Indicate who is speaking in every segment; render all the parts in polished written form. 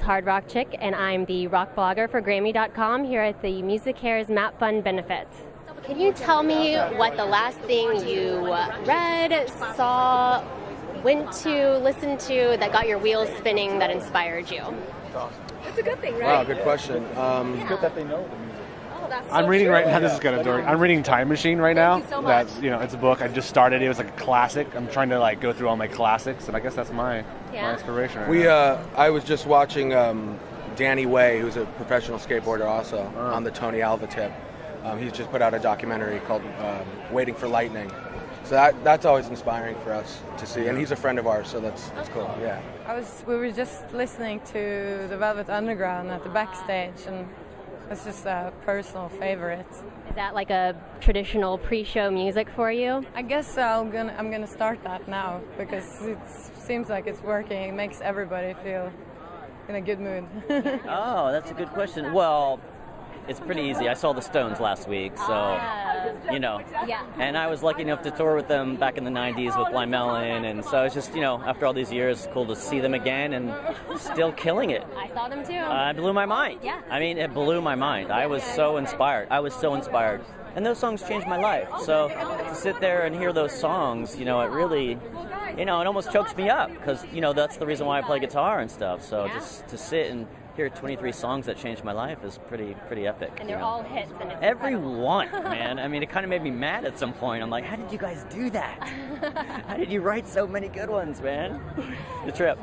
Speaker 1: HardRockChick, and I'm the rock blogger for Grammy.com here at the MusiCares Map Fund Benefits. Can you tell me what the last thing you read, saw, went to, listened to that got your wheels spinning that inspired you?
Speaker 2: It's a good thing, right?
Speaker 3: Wow, good question.
Speaker 4: It's good that they know the music.
Speaker 5: I'm reading right now. This is kind of dorky. I'm reading Time Machine right now.
Speaker 2: Thank you so much.
Speaker 5: It's a book I just started. It was like a classic. I'm trying to go through all my classics, and I guess that's my inspiration. Right now.
Speaker 3: I was just watching Danny Way, who's a professional skateboarder, also on the Tony Alva tip. He's just put out a documentary called "Waiting for Lightning." So that's always inspiring for us to see, and he's a friend of ours, so that's cool. Yeah.
Speaker 6: We were just listening to the Velvet Underground at the backstage, and it's just a personal favorite.
Speaker 1: Is that like a traditional pre-show music for you?
Speaker 6: I guess I'm gonna start that now because it seems like it's working. It makes everybody feel in a good mood.
Speaker 7: Oh, that's a good question. Well, it's pretty easy. I saw the Stones last week, so
Speaker 1: Yeah.
Speaker 7: And I was lucky enough to tour with them back in the 90s with Blind Melon, and so it's just, after all these years, cool to see them again and still killing it.
Speaker 1: I saw them too.
Speaker 7: It blew my mind.
Speaker 1: Yeah.
Speaker 7: I mean, it blew my mind. I was so inspired. And those songs changed my life. So to sit there and hear those songs, it really, it almost chokes me up because, that's the reason why I play guitar and stuff. So just to sit and hear 23 songs that changed my life is pretty epic.
Speaker 1: And they're all hits. And it's
Speaker 7: every one, man. I mean, it kind of made me mad at some point. I'm like, how did you guys do that? How did you write so many good ones, man? The trip.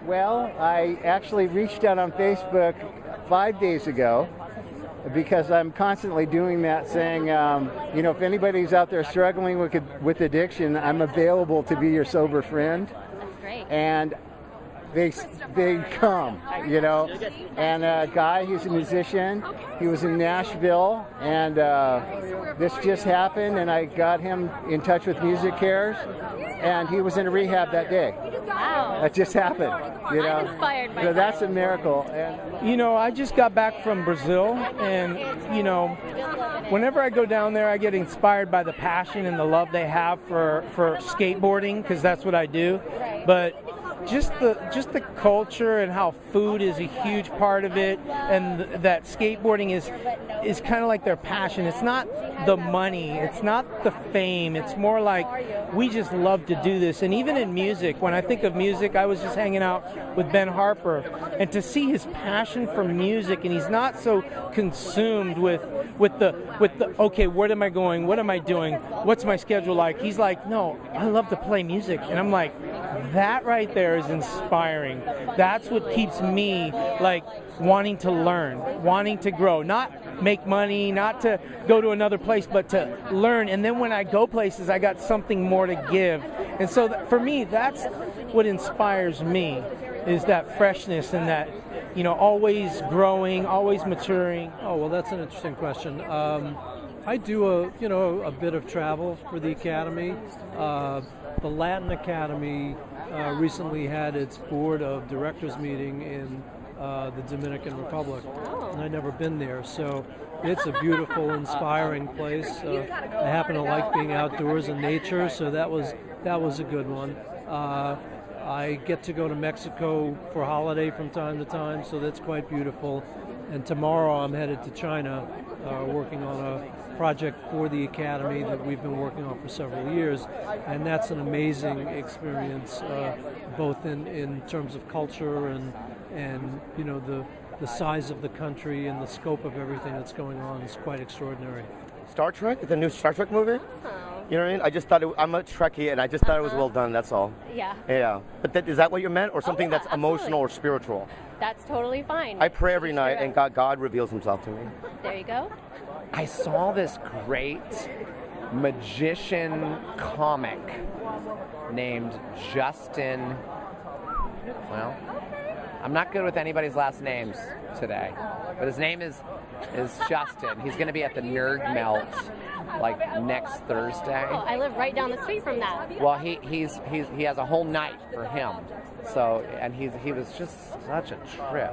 Speaker 4: Well, I actually reached out on Facebook 5 days ago because I'm constantly doing that, saying, if anybody's out there struggling with addiction, I'm available to be your sober friend.
Speaker 1: That's great.
Speaker 4: And they come, And a guy, he's a musician. He was in Nashville, and this just happened, and I got him in touch with MusiCares, and he was in a rehab that day.
Speaker 1: Wow.
Speaker 4: That just happened,
Speaker 1: I'm inspired by
Speaker 4: So
Speaker 1: that.
Speaker 4: that's a miracle. And
Speaker 8: I just got back from Brazil, and, whenever I go down there, I get inspired by the passion and the love they have for skateboarding, because that's what I do. But just the culture and how food is a huge part of it, and that skateboarding is kind of like their passion. It's not the money, it's not the fame, it's more like we just love to do this. And even in music, when I think of music, I was just hanging out with Ben Harper, and to see his passion for music, and he's not so consumed with the okay, where am I going, what am I doing, what's my schedule like. He's like, no, I love to play music. And I'm like, that right there is inspiring. That's what keeps me wanting to learn, wanting to grow, not make money, not to go to another place, but to learn. And then when I go places, I got something more to give. And so for me, that's what inspires me, is that freshness and that, always growing, always maturing.
Speaker 9: Oh, well, that's an interesting question. I do a bit of travel for the Academy. The Latin Academy recently had its board of directors meeting in the Dominican Republic, and I've never been there, so it's a beautiful, inspiring place. I happen to like being outdoors in nature, so that was a good one. I get to go to Mexico for holiday from time to time, so that's quite beautiful. And tomorrow I'm headed to China, working on a project for the Academy that we've been working on for several years, and that's an amazing experience, both in terms of culture and the size of the country and the scope of everything that's going on is quite extraordinary.
Speaker 10: Star Trek, the new Star Trek movie. You know what I mean? I just thought I'm a Trekkie, and I just thought it was well done. That's all.
Speaker 1: Yeah.
Speaker 10: Yeah. But is that what you meant, or something that's
Speaker 1: absolutely.
Speaker 10: emotional or spiritual?
Speaker 1: That's totally fine.
Speaker 10: I pray every night, and God reveals Himself to me.
Speaker 1: There you go.
Speaker 11: I saw this great magician comic named Justin. Well, I'm not good with anybody's last names today, but his name is Justin. He's going to be at the Nerd Melt next Thursday.
Speaker 1: Oh, I live right down the street from that.
Speaker 11: Well, he has a whole night for him. So, and he was just such a trip.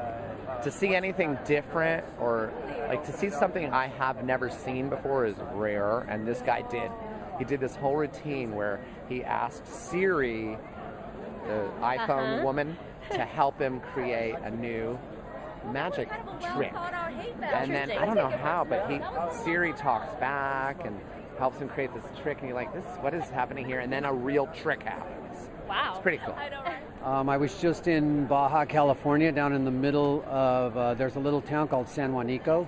Speaker 11: To see anything different, or to see something I have never seen before, is rare, and this guy did. He did this whole routine where he asked Siri, the iPhone woman, to help him create a new magic trick. And then I don't know how, but Siri talks back and helps him create this trick, and you're like, what is happening here? And then a real trick happens.
Speaker 1: Wow.
Speaker 11: It's pretty cool.
Speaker 12: I was just in Baja, California, down in the middle of, there's a little town called San Juanico,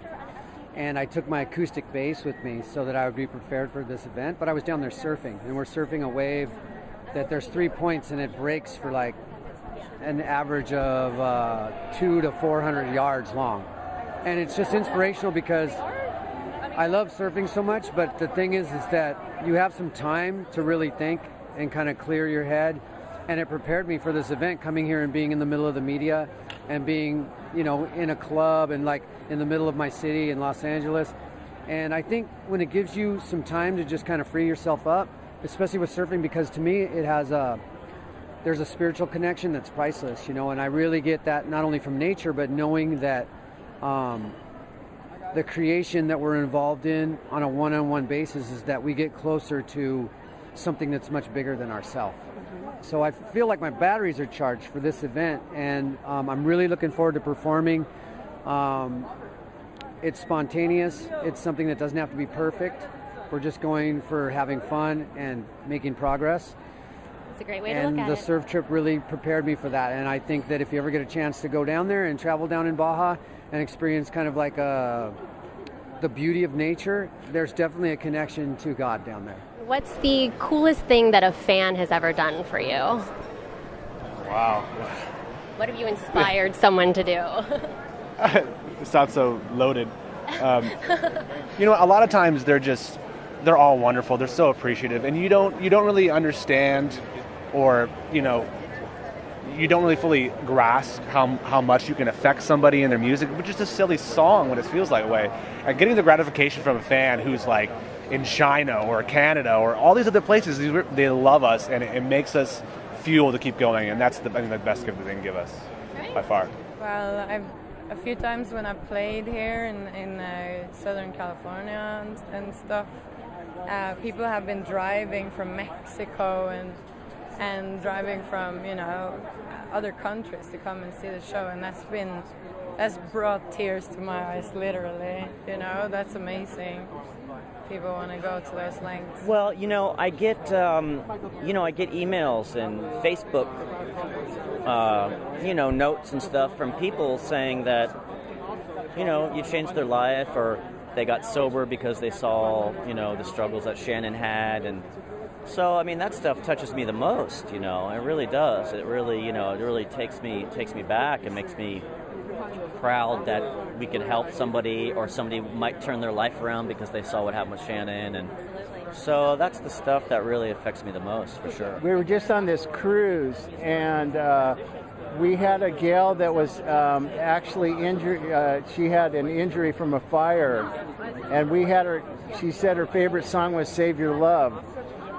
Speaker 12: and I took my acoustic bass with me so that I would be prepared for this event, but I was down there surfing, and we're surfing a wave that there's 3 points, and it breaks for like an average of 200 to 400 yards long. And it's just inspirational because I love surfing so much, but the thing is that you have some time to really think and kind of clear your head. And it prepared me for this event, coming here and being in the middle of the media and being, in a club and like in the middle of my city in Los Angeles. And I think when it gives you some time to just kind of free yourself up, especially with surfing, because to me it has there's a spiritual connection that's priceless, and I really get that not only from nature, but knowing that the creation that we're involved in on a one-on-one basis is that we get closer to something that's much bigger than ourselves. So I feel like my batteries are charged for this event, and I'm really looking forward to performing. It's spontaneous. It's something that doesn't have to be perfect. We're just going for having fun and making progress.
Speaker 1: It's a great way to look at it.
Speaker 12: And the surf trip really prepared me for that. And I think that if you ever get a chance to go down there and travel down in Baja and experience kind of like the beauty of nature, there's definitely a connection to God down there.
Speaker 1: What's the coolest thing that a fan has ever done for you?
Speaker 5: Wow.
Speaker 1: What have you inspired someone to do?
Speaker 5: It sounds so loaded. A lot of times they're all wonderful. They're so appreciative, and you don't really understand, or you don't really fully grasp how much you can affect somebody in their music, which is a silly song when it feels that way. And getting the gratification from a fan who's like in China or Canada or all these other places, they love us, and it makes us fuel to keep going, and that's the best gift that they can give us, by far.
Speaker 6: Well, a few times when I played here in Southern California and stuff, people have been driving from Mexico and driving from other countries to come and see the show, and that's brought tears to my eyes, literally. That's amazing. People want to go to those lengths.
Speaker 7: Well, I get emails and Facebook notes and stuff from people saying that you changed their life, or they got sober because they saw the struggles that Shannon had. And so that stuff touches me the most. It really does. It really takes me back and makes me proud that we can help somebody, or somebody might turn their life around because they saw what happened with Shannon. And so that's the stuff that really affects me the most, for sure.
Speaker 4: We were just on this cruise, and we had a gal that was actually injured. She had an injury from a fire, and she said her favorite song was Save Your Love.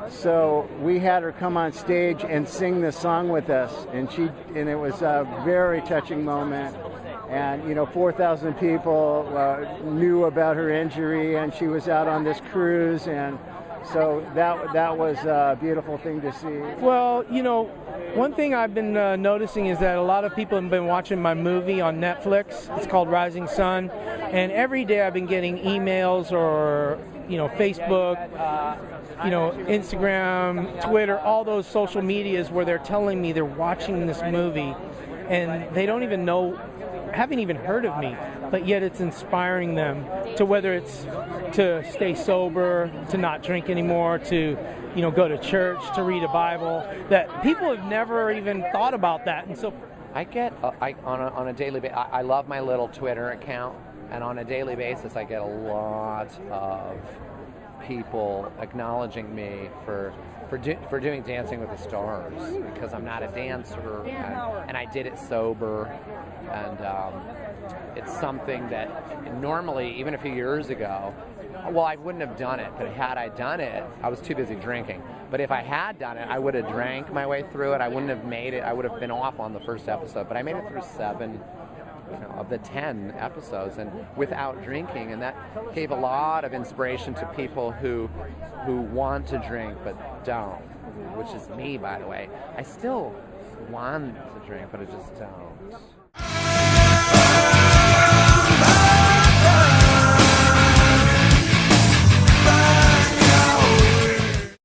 Speaker 4: So we had her come on stage and sing the song with us, and it was a very touching moment. And 4,000 people knew about her injury, and she was out on this cruise, and so that was a beautiful thing to see.
Speaker 8: Well, one thing I've been noticing is that a lot of people have been watching my movie on Netflix. It's called Rising Sun, and every day I've been getting emails or Facebook, Instagram, Twitter, all those social medias where they're telling me they're watching this movie, and they don't even know, haven't even heard of me, but yet it's inspiring them to, whether it's to stay sober, to not drink anymore, to go to church, to read a Bible, that people have never even thought about that. And so
Speaker 11: I get on a daily basis, I love my little Twitter account, and on a daily basis I get a lot of people acknowledging me for doing Dancing with the Stars, because I'm not a dancer, and I did it sober, and it's something that normally, even a few years ago, I wouldn't have done it, but had I done it, I was too busy drinking. But if I had done it, I would have drank my way through it. I wouldn't have made it. I would have been off on the first episode, but I made it through 7 of the 10 episodes, and without drinking, and that gave a lot of inspiration to people who want to drink but don't, which is me, by the way. I still want to drink, but I just don't.